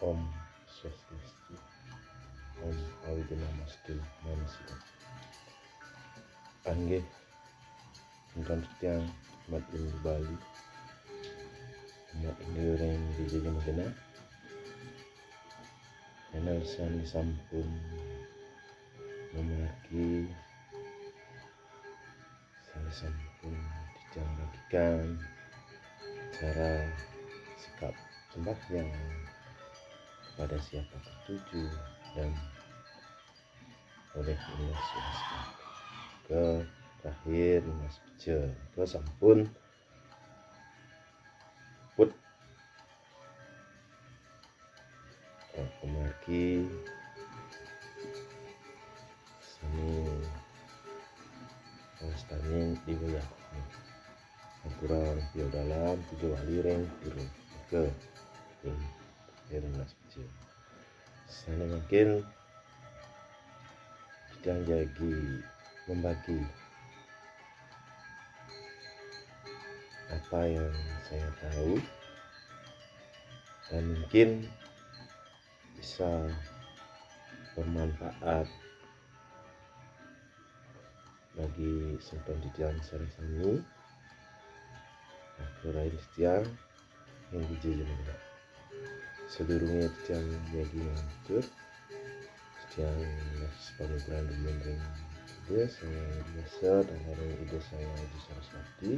Om Swastiastu, Om Awiti Namastu, Namaste. Angge tentang setiang umat ini Bali, umat ini orang di Jawa Magana, channel Sani sampun memiliki Sani sampun dijanjikan cara sikap sembahyang kepada siapa tertuju dan oleh Allah SWT ke terakhir Mas Bejo ke sampun put kemaki sini Palestine di wilayah aturan bio dalam tujuh wali reng biru ke Mas Bejo sana mungkin sedang jadi membagi apa yang saya tahu dan mungkin bisa bermanfaat bagi pendidikan sari-sari akhirnya setiang yang dijadikan sedurungnya setiang jadi ngatur setiang pemikiran dunia dia saya biasa dan hari ide saya di Saraswati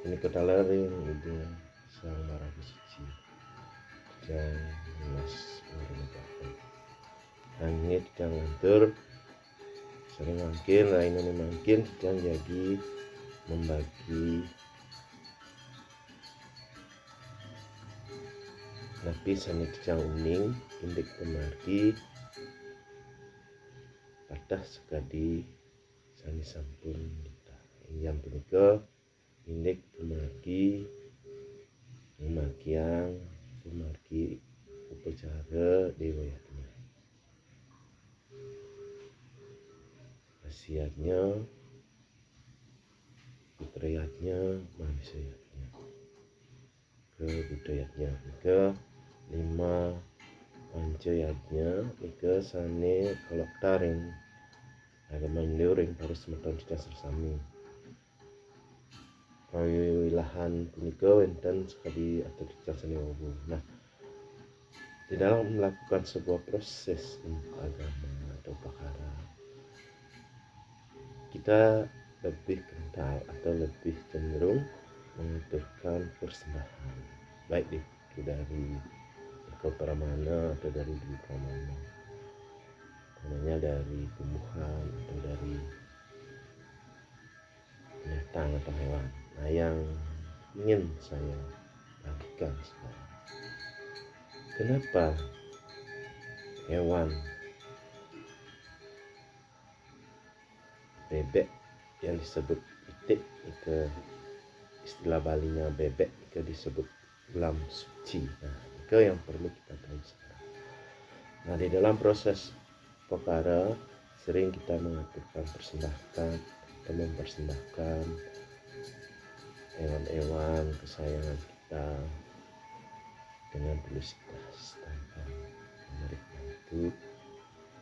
ini ketalaring ide sang Marabi Suci dan Mas Murnibakan dan ini tidak ngatur sering mungkin lain ini mungkin dan jadi membagi tapi sanit yang uning indek pemargi patah sekali sani sampun yang punika indek pemargi pemagian pemargi upacara dewayatnya khasiatnya fitriyatnya manusianya kebudayanya ke 5 pancayatnya ke sane kalau taring agama menduring harus semeton tidak sersami wilahan punika wenten sekali atau tidak seni wabu. Nah, di dalam melakukan sebuah proses agama atau perkara kita lebih kental atau lebih cenderung mengaturkan persembahan baik itu dari Pramana atau dari Dwi Pramana namanya dari tumbuhan atau dari binatang atau hewan. Nah yang ingin saya bagikan sekarang, kenapa hewan bebek yang disebut itik itu istilah Balinya bebek itu disebut ulam suci. Nah itu yang perlu kita tahu sekarang. Nah di dalam proses perkara sering kita mengaturkan persembahkan atau mempersembahkan hewan-hewan kesayangan kita dengan tulus ikhlas tanpa menarik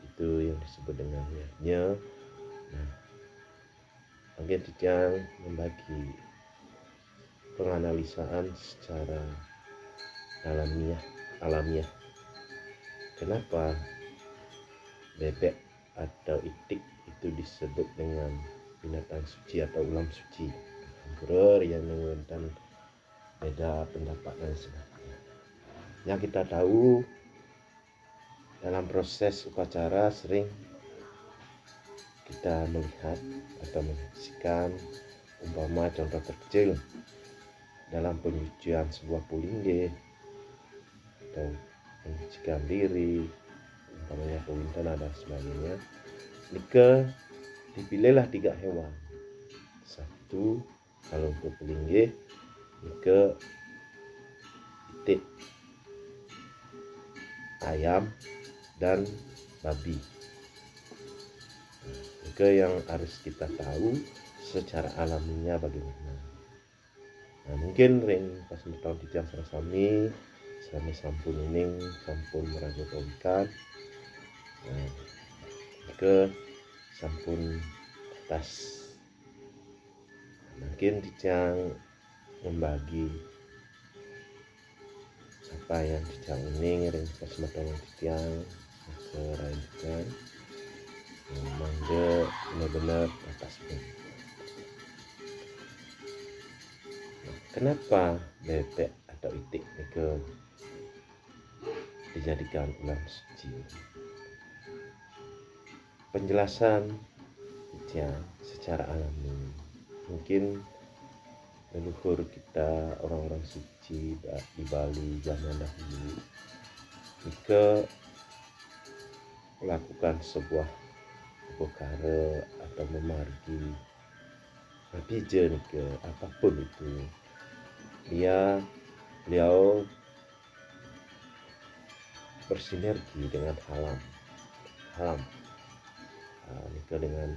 itu yang disebut dengan niatnya. Nah mungkin tidak membagi penganalisaan secara alamiah kenapa bebek atau itik itu disebut dengan binatang suci atau ulam suci. Bro yang mengenai beda pendapat dan sebagainya. Yang kita tahu dalam proses upacara sering kita melihat atau menyaksikan umpama contoh terkecil dalam penyucian sebuah pulingge atau menyucikan diri umpamanya pawintan ada sebagainya nika dipilihlah 3 hewan. Satu kalau untuk pulingge nika itik ayam dan babi. Nika yang harus kita tahu secara alaminya bagaimana. Nah mungkin ring pas tahun dijam sarasami sami sampun ining sampun meragotowikan. Nah, ke sampun atas mungkin Dicang membagi apa yang Dicang ini ring pas matang Dicang ke lain Dicang mangga benar-benar atas pun. Kenapa bebek atau itik itu dijadikan ulam suci? Penjelasan Dicang secara alami, mungkin leluhur kita orang-orang suci di Bali zaman dahulu jika melakukan sebuah perkara atau memargi nabijen ke apapun itu, beliau bersinergi dengan alam dengan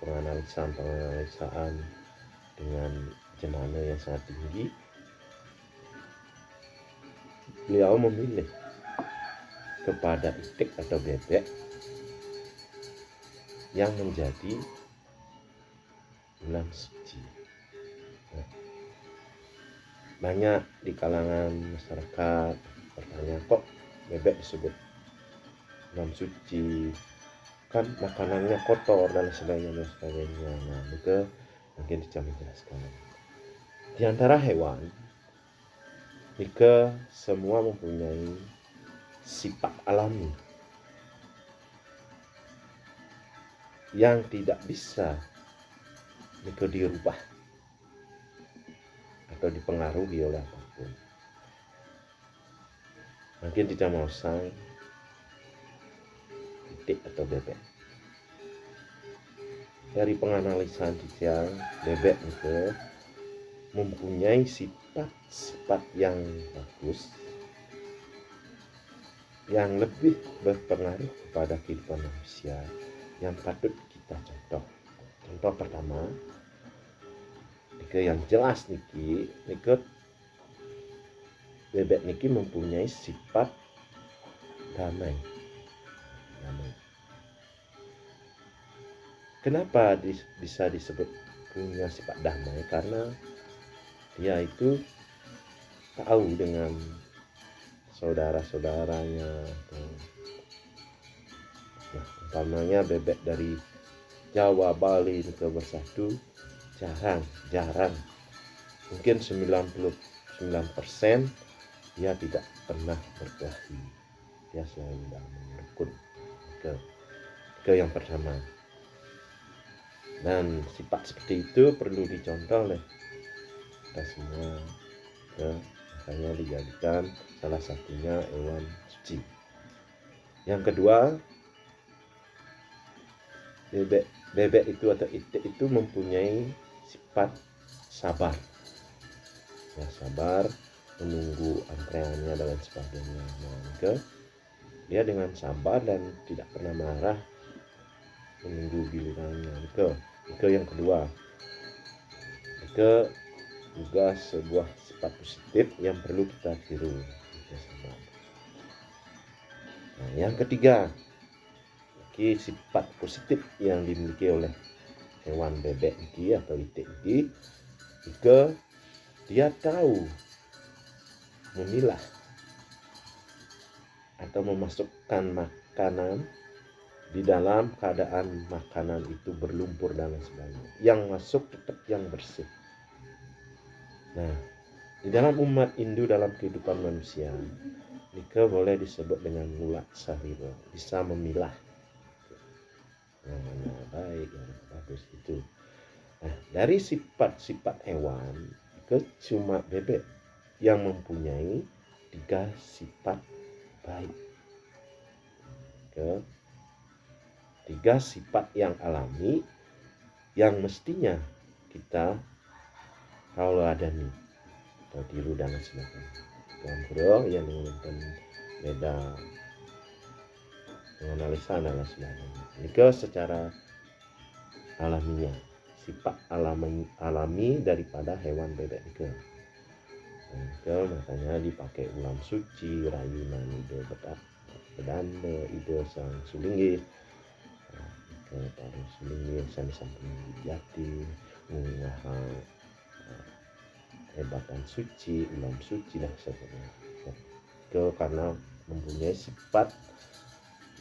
penganalisaan dengan jemana yang sangat tinggi. Beliau memilih kepada itik atau bebek yang menjadi ulam suci. Banyak di kalangan masyarakat bertanya, kok bebek disebut ulam suci, kan makanannya kotor dan sebagainya. Nah, itu mungkin Dicang menjelaskan. Di antara hewan, jika semua mempunyai sifat alami yang tidak bisa dirubah atau dipengaruhi oleh apapun. Mungkin Dicang mau sang itik atau bebek. Dari penganalisan Dicang, bebek itu mempunyai sifat-sifat yang bagus yang lebih berpengaruh kepada kehidupan manusia yang patut kita contoh. Contoh pertama, yang jelas niki bebek niki mempunyai sifat damai. Kenapa bisa disebut punya sifat damai? Karena dia itu tahu dengan saudara-saudaranya. Nah, umpamanya bebek dari Jawa, Bali itu bersatu jarang. Mungkin 99% dia tidak pernah berkelahi. Dia selalu damai rukun. Ke yang pertama. Dan sifat seperti itu perlu dicontoh oleh kita semua. Makanya dijadikan salah satunya hewan suci. Yang kedua, bebek itu atau itik itu mempunyai sifat sabar. Ya, sabar menunggu antreannya dan sebagainya. Nah, dia dengan sabar dan tidak pernah marah menunggu gilirannya. Itu yang kedua. Itu juga sebuah sifat positif yang perlu kita tiru. Nah, yang ketiga, sifat positif yang dimiliki oleh hewan bebek ini atau itik ini, jika dia tahu memilah atau memasukkan makanan di dalam keadaan makanan itu berlumpur dan lain sebagainya. Yang masuk tetap yang bersih. Nah, di dalam umat Hindu dalam kehidupan manusia, Nika boleh disebut dengan mulak sarira, bisa memilah yang mana baik, yang bagus itu. Nah, dari sifat-sifat hewan, cuma bebek yang mempunyai 3 sifat baik. 3 sifat yang alami yang mestinya kita kauladani atau tiru dan sebagainya. Tuan Guru yang menggunakan beda menganalisa dan sebagainya. Ini secara alaminya, sifat alami daripada hewan bebek itu. makanya dipakai ulam suci, rayunan ide bedanda, ide sang sulinggih. Taruh sulinggih sang samping jati, ngahang hebatan suci, ulam suci dan sebagainya. Karena mempunyai sifat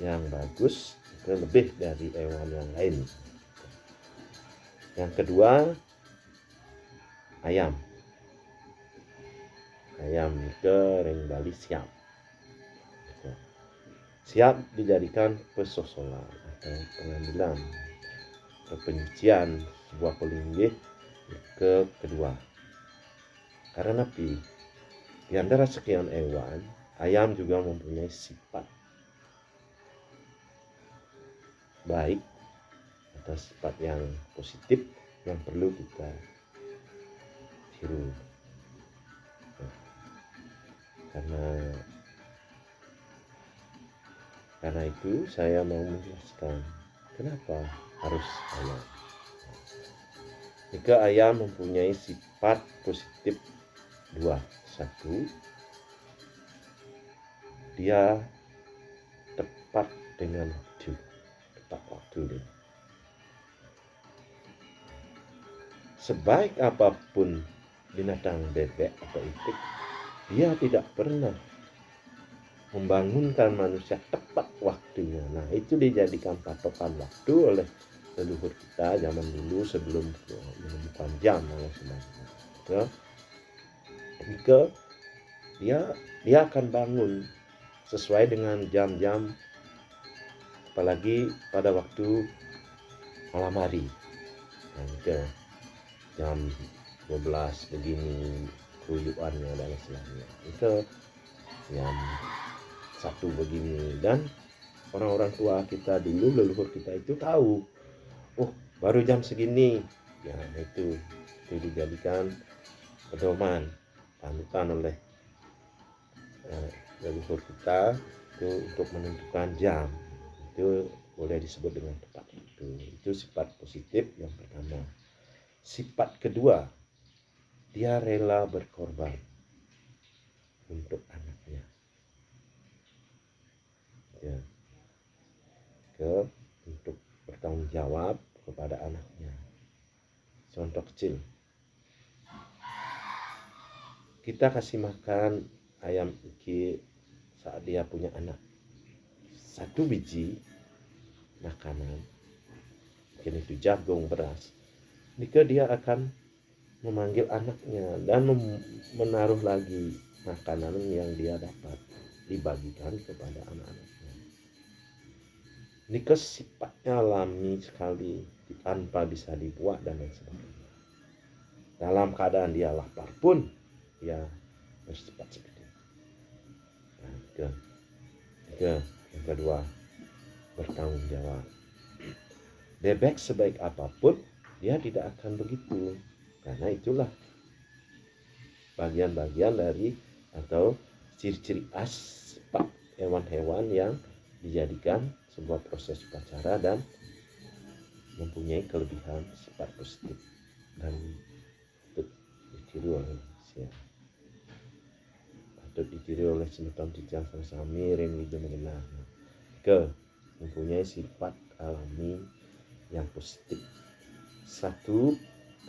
yang bagus, lebih dari hewan yang lain. Yang kedua, ayam. Ayam ring bali siap. Siap dijadikan pesosolan atau pengambilan atau penyucian sebuah pelinggih kedua. Karena di antara sekian hewan, ayam juga mempunyai sifat baik atau sifat yang positif yang perlu kita tiru. Karena itu saya mau menjelaskan kenapa harus ayam. Jika ayam mempunyai sifat positif dua. Satu, dia tepat dengan waktu. Tepat waktu dia. Sebaik apapun binatang bebek atau itik, dia tidak pernah membangunkan manusia tepat waktunya. Nah, itu dijadikan patokan waktu oleh leluhur kita zaman dulu sebelum menemukan jam dan sebagainya. Jika dia akan bangun sesuai dengan jam-jam, apalagi pada waktu malam hari. Nah, jam 12 begini kuyuannya dan sebagainya. Itu jam 1 begini, dan orang-orang tua kita dulu, leluhur kita itu tahu, oh baru jam segini ya. Itu dijadikan pedoman, panutan oleh leluhur kita itu untuk menentukan jam. Itu boleh disebut dengan tepat waktu. Itu sifat positif yang pertama. Sifat kedua, dia rela berkorban untuk anaknya. Ya. Untuk bertanggung jawab kepada anaknya. Contoh kecil, kita kasih makan ayam iki saat dia punya anak 1 biji makanan, mungkin itu jagung, beras. Jika dia akan memanggil anaknya dan menaruh lagi makanan yang dia dapat, dibagikan kepada anak-anaknya. Ini sifatnya alami sekali, tanpa bisa dibuat dan lain sebagainya. Dalam keadaan dia lapar pun dia bersifat seperti itu. Nah, yang kedua, bertanggung jawab. Bebek sebaik apapun dia tidak akan begitu, karena itulah bagian-bagian dari atau ciri-ciri khas hewan-hewan yang dijadikan sebuah proses upacara dan mempunyai kelebihan sifat positif dan ditiru oleh manusia. Patut ditiru oleh semeton tijang sami ren wido mengenal. Mempunyai sifat alami yang positif. 1,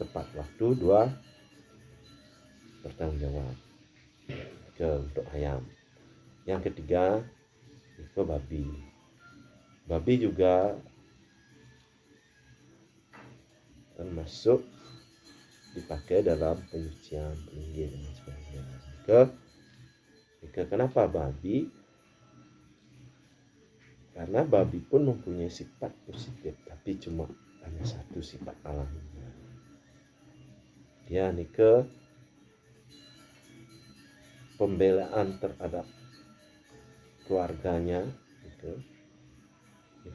tepat waktu. 2, bertanggung jawab. Untuk ayam. Yang ketiga, itu babi. Babi juga termasuk dipakai dalam penyucian pelinggih dan sebagainya. Kenapa babi? Karena babi pun mempunyai sifat positif, tapi cuma hanya 1 sifat alaminya. Dia pembelaan terhadap keluarganya, itu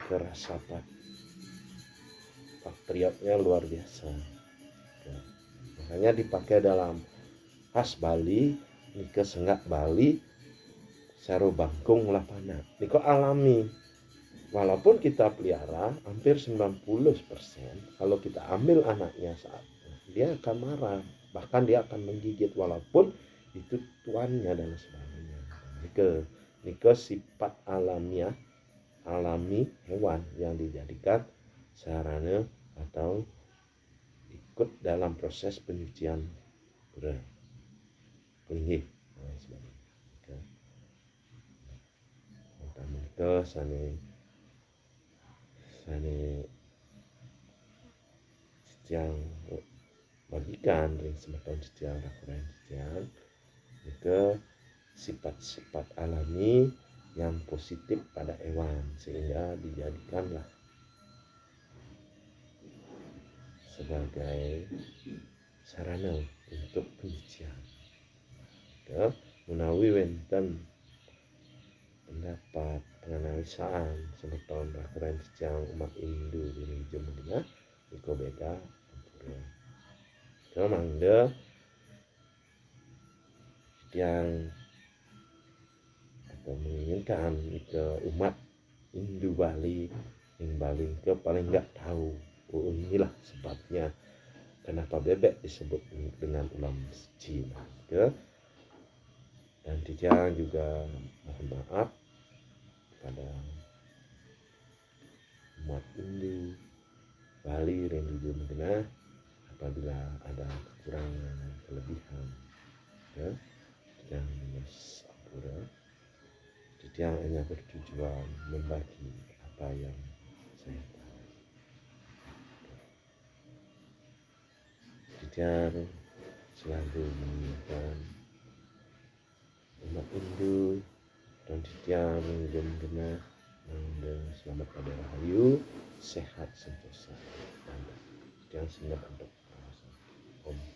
rasa patriotnya luar biasa. Makanya dipakai dalam khas Bali, nika senggak Bali, saro bangkung lapana. Niko alami. Walaupun kita pelihara hampir 90%, kalau kita ambil anaknya saat dia akan marah, bahkan dia akan menggigit, walaupun itu kehidupannya dan sebagainya. Nika sifat alami hewan yang dijadikan sarana atau ikut dalam proses penyucian penggih dan sebagainya. Nika sane yang bagikan ring semeton setiang rakuran setiang ke sifat-sifat alami yang positif pada hewan sehingga dijadikanlah sebagai sarana untuk penyucian. Menawi wenten pendapat penganalisaan semeton rakuran setiang umat Hindu di Jemuna iko beda ampura. Mangda yang atau menginginkan ke umat Hindu Bali yang Bali ke paling nggak tahu inilah sebabnya kenapa bebek disebut dengan ulam Cina ke. Dan Tijang juga mohon maaf pada umat Hindu Bali Rindu Jemuna apabila ada kekurangan dan kelebihan ya, yang Sapura yang hanya bertujuan membagi apa yang saya tahu. Tijang selalu mengingatkan umat Hindu dan Tijang Jemuna selamat pada rahayu, sehat sentosa dan yang senang untuk Om.